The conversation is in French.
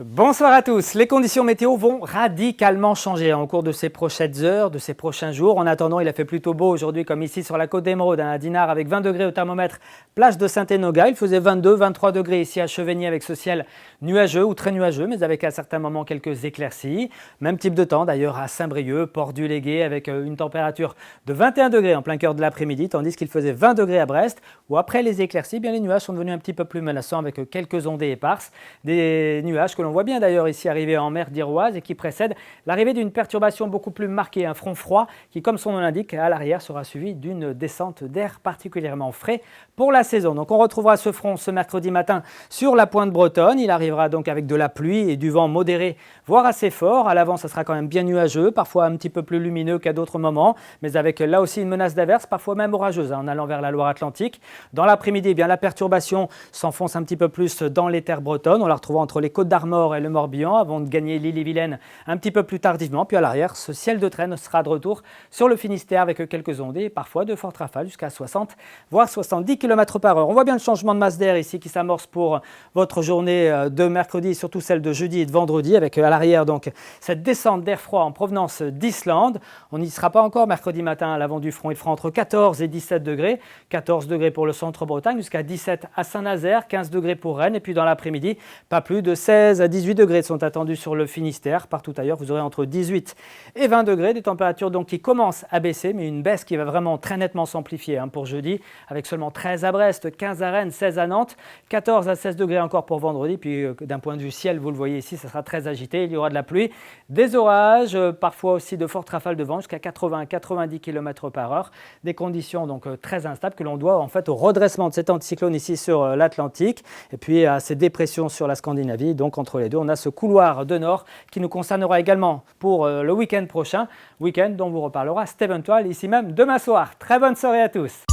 Bonsoir à tous. Les conditions météo vont radicalement changer au cours de ces prochaines heures, de ces prochains jours. En attendant, il a fait plutôt beau aujourd'hui, comme ici sur la côte d'Émeraude, à Dinard, avec 20 degrés au thermomètre, plage de Saint-Enogat. Il faisait 22, 23 degrés ici à Chevigny avec ce ciel nuageux ou très nuageux, mais avec à certains moments quelques éclaircies. Même type de temps d'ailleurs à Saint-Brieuc, port du Légué, avec une température de 21 degrés en plein cœur de l'après-midi, tandis qu'il faisait 20 degrés à Brest, où après les éclaircies, bien les nuages sont devenus un petit peu plus menaçants avec quelques ondées éparses. Des nuages que l'on voit bien d'ailleurs ici arriver en mer d'Iroise et qui précède l'arrivée d'une perturbation beaucoup plus marquée, un front froid qui, comme son nom l'indique, à l'arrière sera suivi d'une descente d'air particulièrement frais pour la saison. Donc on retrouvera ce front ce mercredi matin sur la pointe bretonne. Il arrivera donc avec de la pluie et du vent modéré, voire assez fort. À l'avant, ça sera quand même bien nuageux, parfois un petit peu plus lumineux qu'à d'autres moments, mais avec là aussi une menace d'averse, parfois même orageuse en allant vers la Loire-Atlantique. Dans l'après-midi, eh bien, la perturbation s'enfonce un petit peu plus dans les terres bretonnes. On la retrouve entre les Côtes d'Armor et le Morbihan avant de gagner l'Ille-et-Vilaine un petit peu plus tardivement. Puis à l'arrière, ce ciel de traîne sera de retour sur le Finistère avec quelques ondées et parfois de fortes rafales jusqu'à 60 voire 70 km/h. On voit bien le changement de masse d'air ici qui s'amorce pour votre journée de mercredi et surtout celle de jeudi et de vendredi avec à l'arrière donc cette descente d'air froid en provenance d'Islande. On n'y sera pas encore mercredi matin à l'avant du front. Il fera entre 14 et 17 degrés. 14 degrés pour le centre-Bretagne jusqu'à 17 à Saint-Nazaire, 15 degrés pour Rennes et puis dans l'après-midi, pas plus de 16 à 18 degrés sont attendus sur le Finistère. Partout ailleurs, vous aurez entre 18 et 20 degrés. Des températures donc qui commencent à baisser, mais une baisse qui va vraiment très nettement s'amplifier pour jeudi, avec seulement 13 à Brest, 15 à Rennes, 16 à Nantes, 14 à 16 degrés encore pour vendredi. Puis d'un point de vue ciel, vous le voyez ici, ça sera très agité. Il y aura de la pluie, des orages, parfois aussi de fortes rafales de vent jusqu'à 80 à 90 km/h. Des conditions donc très instables que l'on doit en fait au redressement de cet anticyclone ici sur l'Atlantique et puis à ces dépressions sur la Scandinavie. Donc entre les deux, on a ce couloir de nord qui nous concernera également pour le week-end prochain, week-end dont vous reparlera Steven Toile ici même demain soir. Très bonne soirée à tous.